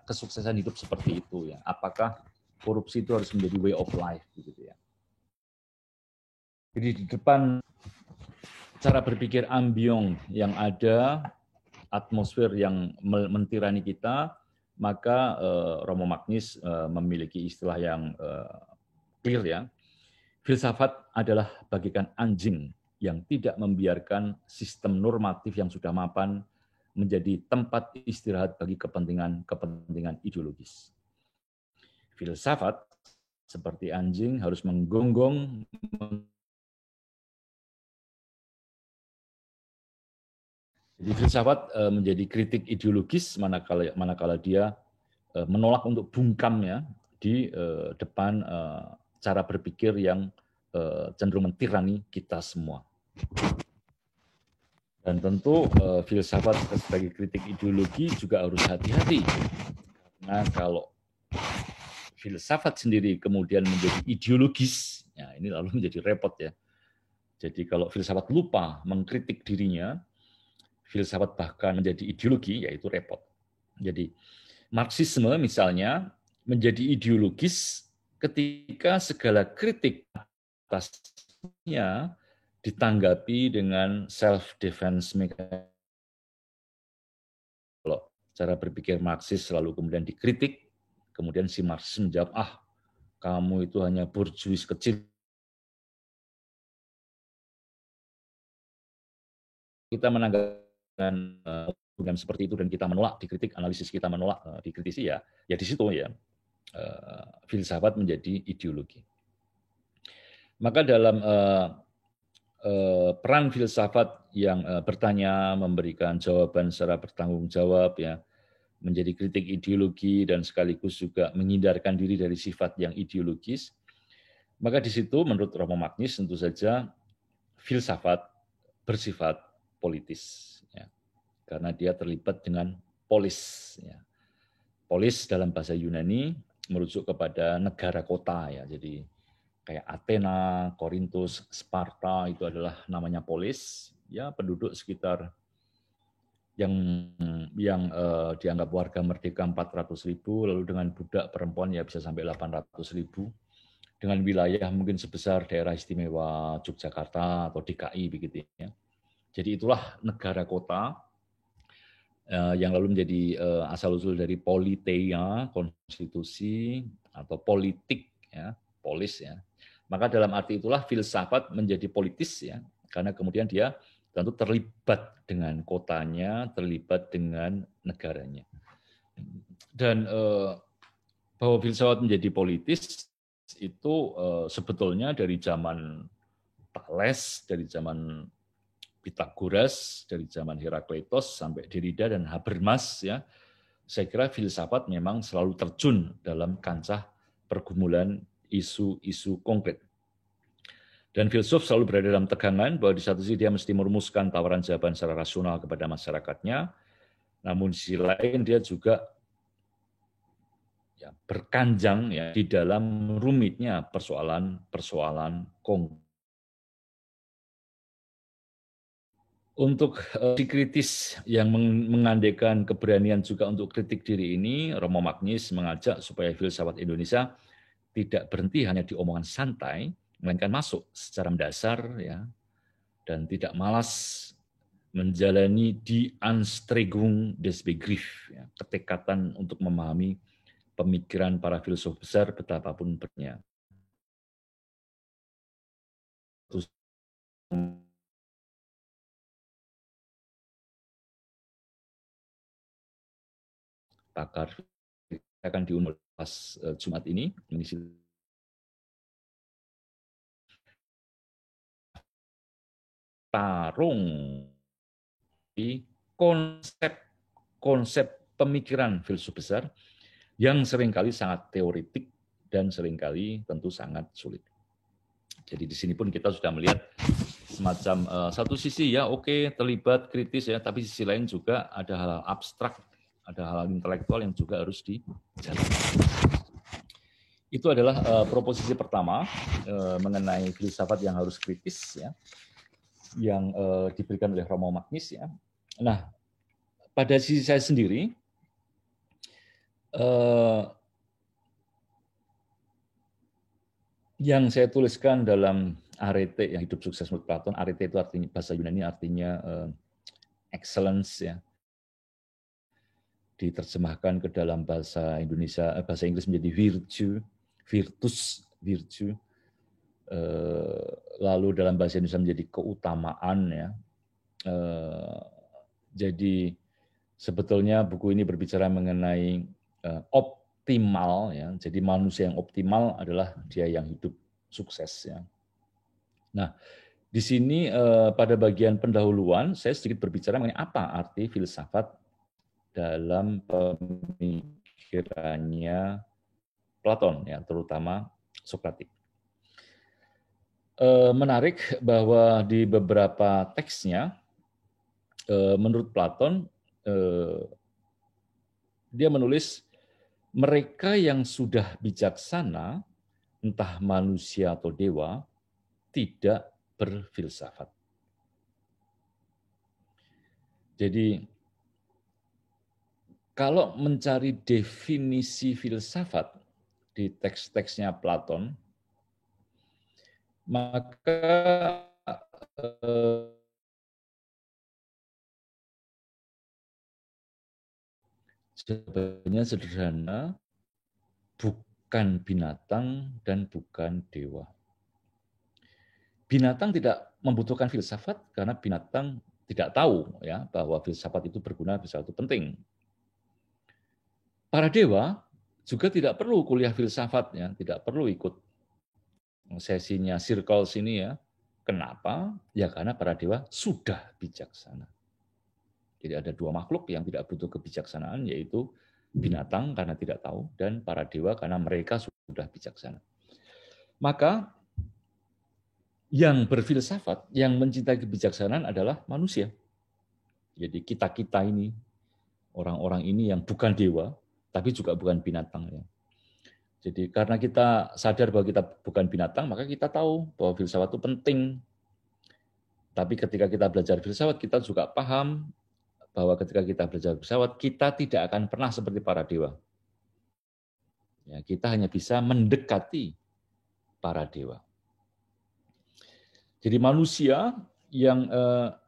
kesuksesan hidup seperti itu ya. Apakah korupsi itu harus menjadi way of life begitu ya. Jadi di depan cara berpikir ambiong yang ada, atmosfer yang mentirani kita, maka Romo Magnis memiliki istilah yang clear ya. Filsafat adalah bagaikan anjing yang tidak membiarkan sistem normatif yang sudah mapan menjadi tempat istirahat bagi kepentingan ideologis. Filsafat seperti anjing harus menggonggong. Jadi filsafat menjadi kritik ideologis manakala dia menolak untuk bungkam ya di depan cara berpikir yang cenderung mentirani kita semua. Dan tentu filsafat sebagai kritik ideologi juga harus hati-hati. Karena kalau filsafat sendiri kemudian menjadi ideologis, ya ini lalu menjadi repot ya. Jadi kalau filsafat lupa mengkritik dirinya, filsafat bahkan menjadi ideologi, yaitu repot. Jadi Marxisme misalnya menjadi ideologis ketika segala kritik atasnya ditanggapi dengan self-defense mechanism. Kalau cara berpikir Marxis selalu kemudian dikritik, kemudian si Marxis menjawab, kamu itu hanya borjuis kecil. Kita menanggapi dengan seperti itu dan kita menolak dikritik, analisis kita menolak dikritisi ya di situ ya filsafat menjadi ideologi. Maka dalam peran filsafat yang bertanya, memberikan jawaban secara bertanggung jawab ya, menjadi kritik ideologi dan sekaligus juga menghindarkan diri dari sifat yang ideologis, maka di situ menurut Romo Magnis tentu saja filsafat bersifat politis ya, karena dia terlibat dengan polis ya. Polis dalam bahasa Yunani merujuk kepada negara kota ya, jadi kayak Athena, Korintus, Sparta itu adalah namanya polis, ya penduduk sekitar yang dianggap warga merdeka 400.000, lalu dengan budak perempuan ya bisa sampai 800.000, dengan wilayah mungkin sebesar daerah istimewa Yogyakarta atau DKI begitu ya. Jadi itulah negara kota yang lalu menjadi asal-usul dari politeia, konstitusi atau politik ya, polis ya. Maka dalam arti itulah filsafat menjadi politis ya, karena kemudian dia tentu terlibat dengan kotanya, terlibat dengan negaranya. Dan bahwa filsafat menjadi politis itu sebetulnya dari zaman Thales, dari zaman Pythagoras, dari zaman Herakleitos sampai Derrida dan Habermas ya. Saya kira filsafat memang selalu terjun dalam kancah pergumulan isu-isu konkret. Dan filsuf selalu berada dalam tegangan bahwa di satu sisi dia mesti merumuskan tawaran jawaban secara rasional kepada masyarakatnya, namun di sisi lain dia juga ya, berkanjang ya di dalam rumitnya persoalan konkret. Untuk kritis yang mengandaikan keberanian juga untuk kritik diri ini, Romo Magnis mengajak supaya filsafat Indonesia tidak berhenti hanya di omongan santai, melainkan masuk secara mendasar ya, dan tidak malas menjalani die Anstrengung des Begriffs, ya, ketekatan untuk memahami pemikiran para filsuf besar betapapun beratnya. Pakar akan diundang pas Jumat ini mengisi tarung di konsep pemikiran filsuf besar yang seringkali sangat teoretik dan seringkali tentu sangat sulit. Jadi di sini pun kita sudah melihat semacam satu sisi ya oke, terlibat kritis ya, tapi sisi lain juga ada hal-hal abstrak, ada hal-hal intelektual yang juga harus dijalani. Itu adalah proposisi pertama mengenai filsafat yang harus kritis ya, yang diberikan oleh Romo Magnis ya. Nah, pada sisi saya sendiri, yang saya tuliskan dalam Arete yang hidup sukses menurut Platon, Arete itu artinya bahasa Yunani artinya excellence ya. Diterjemahkan ke dalam bahasa Indonesia, bahasa Inggris menjadi virtue, virtus, virtue. Lalu dalam bahasa Indonesia menjadi keutamaan ya. Jadi sebetulnya buku ini berbicara mengenai optimal ya. Jadi manusia yang optimal adalah dia yang hidup sukses ya. Nah, di sini pada bagian pendahuluan saya sedikit berbicara mengenai apa arti filsafat dalam pemikirannya Platon ya, terutama Sokratik. Menarik bahwa di beberapa teksnya menurut Platon dia menulis mereka yang sudah bijaksana, entah manusia atau dewa, tidak berfilsafat. Jadi kalau mencari definisi filsafat di teks-teksnya Platon, maka sebenarnya sederhana, bukan binatang dan bukan dewa. Binatang tidak membutuhkan filsafat karena binatang tidak tahu ya bahwa filsafat itu berguna, filsafat itu penting. Para dewa juga tidak perlu kuliah filsafat ya, tidak perlu ikut sesinya circle sini ya. Kenapa? Ya karena para dewa sudah bijaksana. Jadi ada dua makhluk yang tidak butuh kebijaksanaan, yaitu binatang karena tidak tahu, dan para dewa karena mereka sudah bijaksana. Maka yang berfilsafat, yang mencintai kebijaksanaan adalah manusia. Jadi kita-kita ini, orang-orang ini yang bukan dewa, tapi juga bukan binatang. Ya. Jadi karena kita sadar bahwa kita bukan binatang, maka kita tahu bahwa filsafat itu penting. Tapi ketika kita belajar filsafat, kita juga paham bahwa ketika kita belajar filsafat, kita tidak akan pernah seperti para dewa. Ya, kita hanya bisa mendekati para dewa. Jadi manusia yang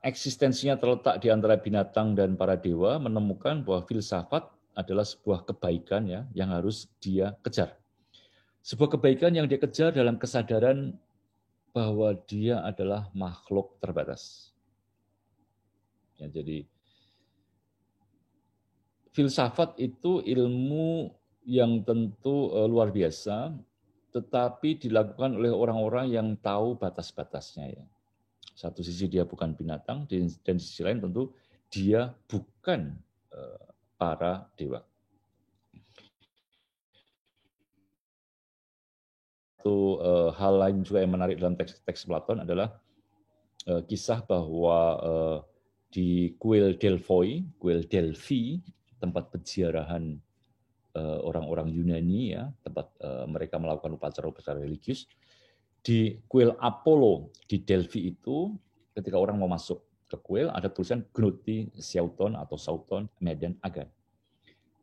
eksistensinya terletak di antara binatang dan para dewa menemukan bahwa filsafat adalah sebuah kebaikan ya yang harus dia kejar. Sebuah kebaikan yang dia kejar dalam kesadaran bahwa dia adalah makhluk terbatas. Ya, jadi filsafat itu ilmu yang tentu luar biasa, tetapi dilakukan oleh orang-orang yang tahu batas-batasnya. Ya. Satu sisi dia bukan binatang, dan di sisi lain tentu dia bukan para dewa. Satu hal lain juga yang menarik dalam teks Platon adalah kisah bahwa di kuil Delphi, tempat peziarahan orang-orang Yunani, ya, tempat mereka melakukan upacara-upacara religius, di kuil Apollo di Delphi itu, ketika orang mau masuk ke kuil, ada tulisan Gnoti Sauton atau Sauton Medan Agan.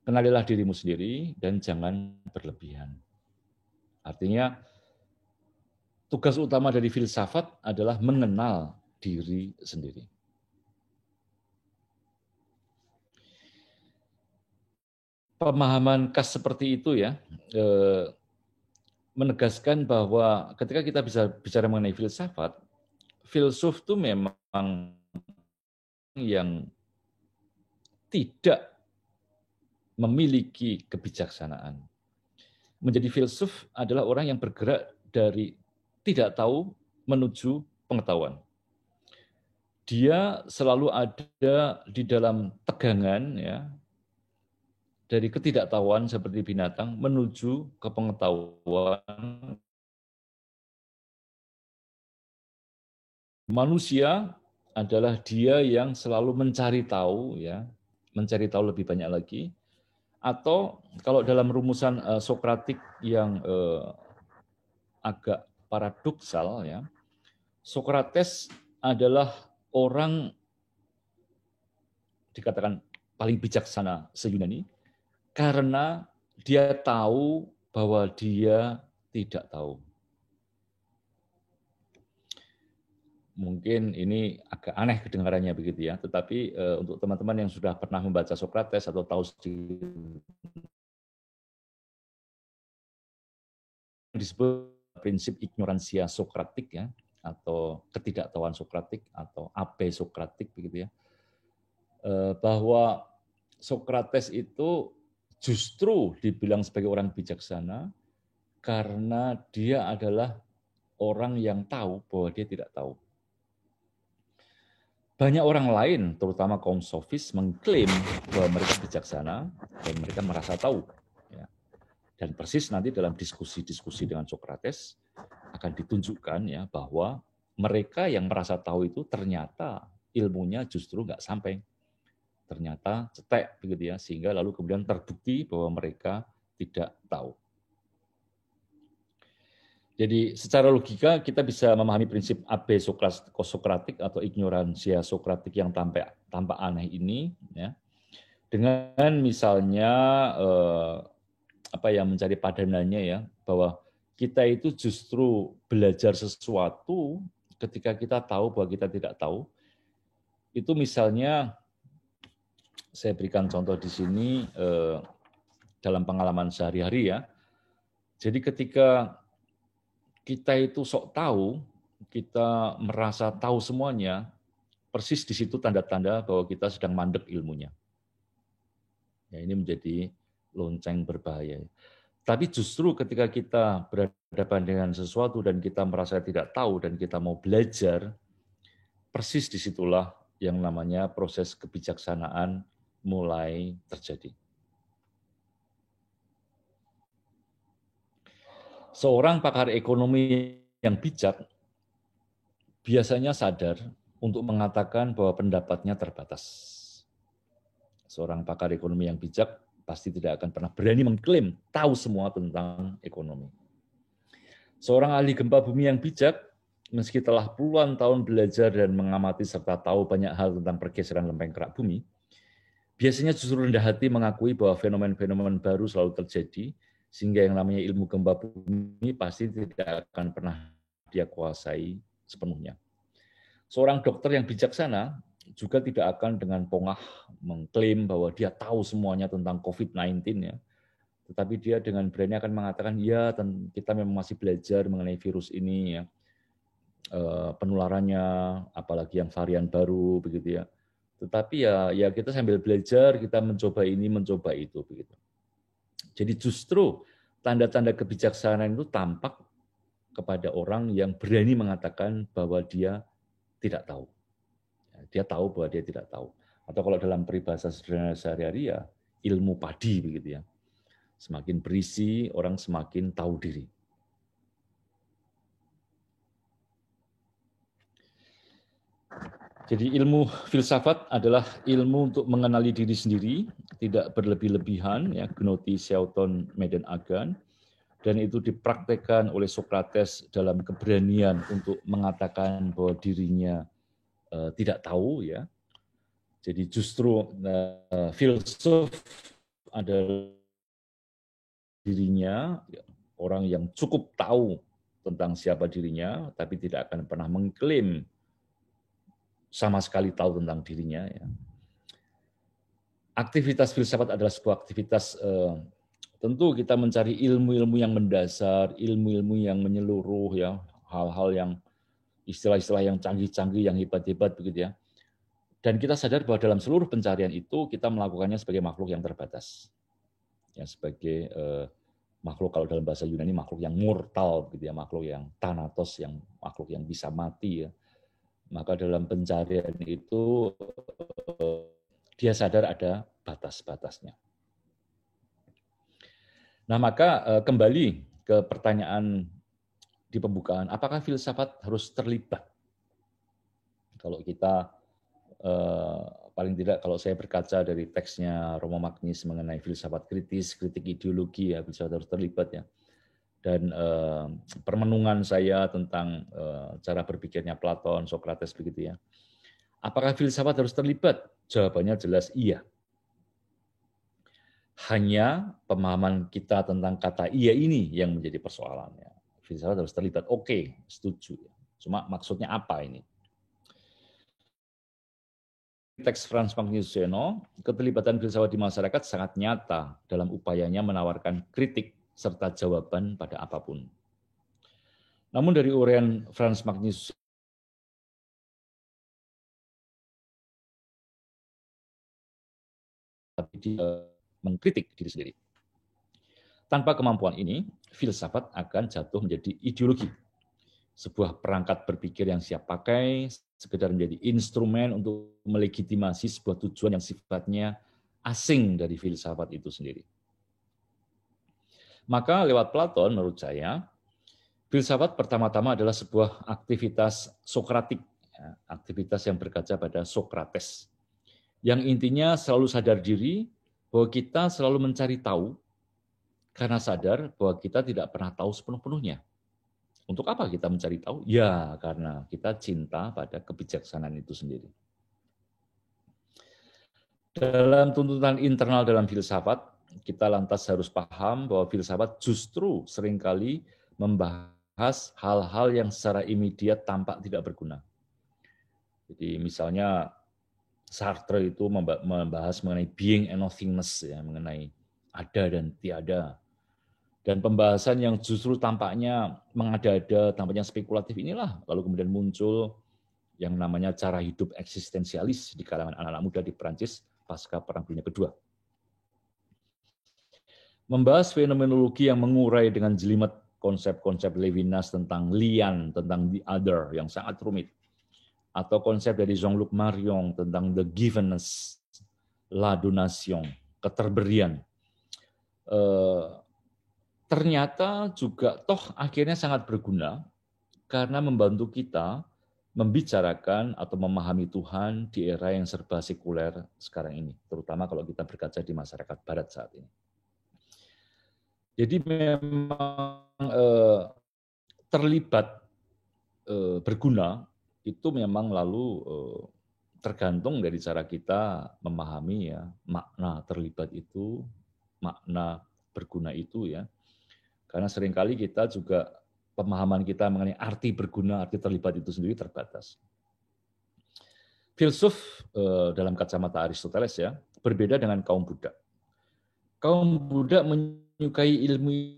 Kenalilah dirimu sendiri dan jangan berlebihan. Artinya, tugas utama dari filsafat adalah mengenal diri sendiri. Pemahaman khas seperti itu ya, menegaskan bahwa ketika kita bisa bicara mengenai filsafat, filsuf itu memang yang tidak memiliki kebijaksanaan. Menjadi filsuf adalah orang yang bergerak dari tidak tahu menuju pengetahuan. Dia selalu ada di dalam tegangan, ya, dari ketidaktahuan seperti binatang menuju ke pengetahuan. Manusia adalah dia yang selalu mencari tahu, ya, mencari tahu lebih banyak lagi. Atau kalau dalam rumusan Sokratik yang agak paradoksal, ya, Sokrates adalah orang dikatakan paling bijaksana se-Yunani karena dia tahu bahwa dia tidak tahu. Mungkin ini agak aneh kedengarannya begitu ya, tetapi untuk teman-teman yang sudah pernah membaca Sokrates atau tahu disebut prinsip ignoransia Sokratik ya, atau ketidaktahuan Sokratik atau ape Sokratik begitu ya, bahwa Sokrates itu justru dibilang sebagai orang bijaksana karena dia adalah orang yang tahu bahwa dia tidak tahu. Banyak orang lain, terutama kaum sofis, mengklaim bahwa mereka bijaksana dan mereka merasa tahu. Ya. Dan persis nanti dalam diskusi-diskusi dengan Sokrates akan ditunjukkan ya bahwa mereka yang merasa tahu itu ternyata ilmunya justru nggak sampai. Ternyata cetek begitu ya, sehingga lalu kemudian terbukti bahwa mereka tidak tahu. Jadi secara logika kita bisa memahami prinsip abe Sokratik atau ignoransia Sokratik yang tampak aneh ini, ya, dengan misalnya mencari padanannya ya, bahwa kita itu justru belajar sesuatu ketika kita tahu bahwa kita tidak tahu. Itu misalnya saya berikan contoh di sini dalam pengalaman sehari-hari ya. Jadi ketika kita itu sok tahu, kita merasa tahu semuanya, persis di situ tanda-tanda bahwa kita sedang mandek ilmunya. Ya, ini menjadi lonceng berbahaya. Tapi justru ketika kita berhadapan dengan sesuatu dan kita merasa tidak tahu dan kita mau belajar, persis disitulah yang namanya proses kebijaksanaan mulai terjadi. Seorang pakar ekonomi yang bijak biasanya sadar untuk mengatakan bahwa pendapatnya terbatas. Seorang pakar ekonomi yang bijak pasti tidak akan pernah berani mengklaim tahu semua tentang ekonomi. Seorang ahli gempa bumi yang bijak, meski telah puluhan tahun belajar dan mengamati serta tahu banyak hal tentang pergeseran lempeng kerak bumi, biasanya justru rendah hati mengakui bahwa fenomena-fenomena baru selalu terjadi, sehingga yang namanya ilmu gempa bumi pasti tidak akan pernah dia kuasai sepenuhnya. Seorang dokter yang bijaksana juga tidak akan dengan pongah mengklaim bahwa dia tahu semuanya tentang COVID-19 ya. Tetapi dia dengan berani akan mengatakan, ya kita memang masih belajar mengenai virus ini ya. Penularannya, apalagi yang varian baru begitu ya. Tetapi ya kita sambil belajar, kita mencoba ini, mencoba itu begitu. Jadi justru tanda-tanda kebijaksanaan itu tampak kepada orang yang berani mengatakan bahwa dia tidak tahu. Dia tahu bahwa dia tidak tahu. Atau kalau dalam peribahasa sederhana sehari-hari ya ilmu padi begitu ya. Semakin berisi, orang semakin tahu diri. Jadi ilmu filsafat adalah ilmu untuk mengenali diri sendiri, tidak berlebih-lebihan, ya, gnoti seuton meden agan, dan itu dipraktekkan oleh Sokrates dalam keberanian untuk mengatakan bahwa dirinya tidak tahu, ya. Jadi justru filsuf adalah dirinya orang yang cukup tahu tentang siapa dirinya, tapi tidak akan pernah mengklaim sama sekali tahu tentang dirinya. Ya. Aktivitas filsafat adalah sebuah aktivitas tentu kita mencari ilmu-ilmu yang mendasar, ilmu-ilmu yang menyeluruh, ya, hal-hal yang istilah-istilah yang canggih-canggih, yang hebat-hebat begitu ya. Dan kita sadar bahwa dalam seluruh pencarian itu kita melakukannya sebagai makhluk yang terbatas, ya, sebagai makhluk kalau dalam bahasa Yunani makhluk yang mortal, gitu ya, makhluk yang thanatos, yang makhluk yang bisa mati, ya. Maka dalam pencarian itu dia sadar ada batas-batasnya. Nah, maka kembali ke pertanyaan di pembukaan, apakah filsafat harus terlibat? Kalau kita paling tidak kalau saya berkaca dari teksnya Romo Magnis mengenai filsafat kritis, kritik ideologi, ya filsafat harus terlibat ya. Dan permenungan saya tentang cara berpikirnya Platon, Sokrates begitu ya. Apakah filsafat harus terlibat? Jawabannya jelas iya. Hanya pemahaman kita tentang kata iya ini yang menjadi persoalannya. Filsafat harus terlibat. Oke, setuju. Cuma maksudnya apa ini? Teks Frans Magnius-Zeno, keterlibatan filsafat di masyarakat sangat nyata dalam upayanya menawarkan kritik serta jawaban pada apapun. Namun dari uraian Frans Magnius dia mengkritik diri sendiri. Tanpa kemampuan ini, filsafat akan jatuh menjadi ideologi. Sebuah perangkat berpikir yang siap pakai, sekedar menjadi instrumen untuk melegitimasi sebuah tujuan yang sifatnya asing dari filsafat itu sendiri. Maka lewat Platon, menurut saya, filsafat pertama-tama adalah sebuah aktivitas Sokratik, aktivitas yang berkaca pada Sokrates, yang intinya selalu sadar diri bahwa kita selalu mencari tahu, karena sadar bahwa kita tidak pernah tahu sepenuh-penuhnya. Untuk apa kita mencari tahu? Ya, karena kita cinta pada kebijaksanaan itu sendiri. Dalam tuntutan internal dalam filsafat, kita lantas harus paham bahwa filsafat justru seringkali membahas hal-hal yang secara imediat tampak tidak berguna. Jadi misalnya Sartre itu membahas mengenai being and nothingness, ya, mengenai ada dan tiada. Dan pembahasan yang justru tampaknya mengada-ada, tampaknya spekulatif inilah lalu kemudian muncul yang namanya cara hidup eksistensialis di kalangan anak-anak muda di Perancis pasca Perang Dunia Kedua. Membahas fenomenologi yang mengurai dengan jelimet konsep-konsep Levinas tentang lian, tentang the other yang sangat rumit. Atau konsep dari Jean-Luc Marion tentang the givenness, la donation, keterberian. Ternyata juga toh akhirnya sangat berguna karena membantu kita membicarakan atau memahami Tuhan di era yang serba sekuler sekarang ini, terutama kalau kita berkaca di masyarakat Barat saat ini. Jadi memang terlibat berguna itu memang lalu tergantung dari cara kita memahami ya makna terlibat itu, makna berguna itu ya. Karena seringkali kita juga pemahaman kita mengenai arti berguna, arti terlibat itu sendiri terbatas. Filsuf dalam kacamata Aristoteles ya berbeda dengan kaum Buddha. Kaum Buddha menyukai ilmu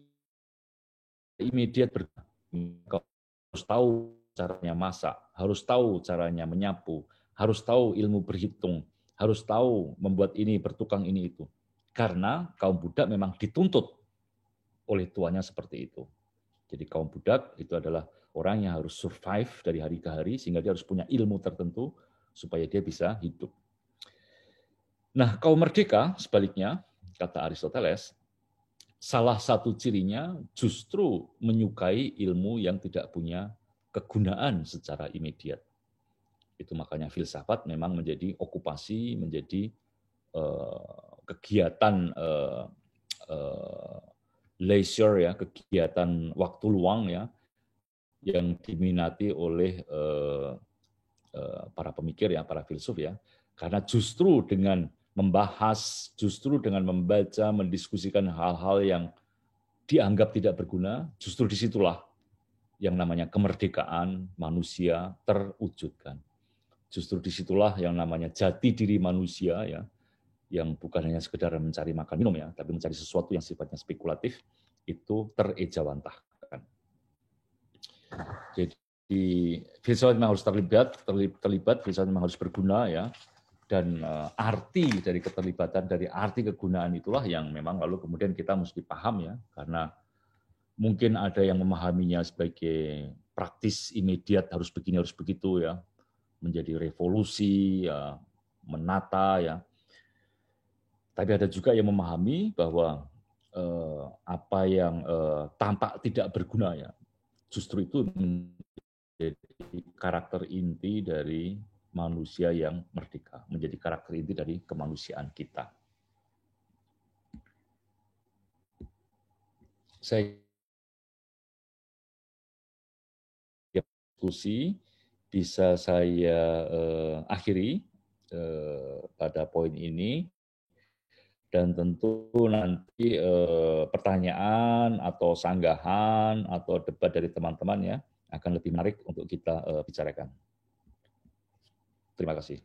imediat berguna. Harus tahu caranya masak, harus tahu caranya menyapu, harus tahu ilmu berhitung, harus tahu membuat ini, bertukang ini itu. Karena kaum Buddha memang dituntut oleh tuannya seperti itu. Jadi kaum budak itu adalah orang yang harus survive dari hari ke hari sehingga dia harus punya ilmu tertentu supaya dia bisa hidup. Nah, kaum merdeka sebaliknya, kata Aristoteles, salah satu cirinya justru menyukai ilmu yang tidak punya kegunaan secara imediat. Itu makanya filsafat memang menjadi okupasi, menjadi kegiatan leisure ya, kegiatan waktu luang ya, yang diminati oleh para pemikir ya, para filsuf ya, karena justru dengan membahas, justru dengan membaca, mendiskusikan hal-hal yang dianggap tidak berguna, justru disitulah yang namanya kemerdekaan manusia terwujudkan. Justru disitulah yang namanya jati diri manusia ya, yang bukan hanya sekedar mencari makan minum ya, tapi mencari sesuatu yang sifatnya spekulatif, itu terejawantahkan. Jadi filsafat memang harus terlibat, filsafat memang harus berguna ya, dan arti dari keterlibatan, dari arti kegunaan itulah yang memang lalu kemudian kita mesti paham ya, karena mungkin ada yang memahaminya sebagai praktis imediat, harus begini, harus begitu ya, menjadi revolusi ya, menata ya. Tapi ada juga yang memahami bahwa apa yang tampak tidak berguna ya, justru itu menjadi karakter inti dari manusia yang merdeka, menjadi karakter inti dari kemanusiaan kita. Saya diskusi bisa saya akhiri pada poin ini. Dan tentu nanti pertanyaan atau sanggahan atau debat dari teman-teman ya akan lebih menarik untuk kita bicarakan. Terima kasih.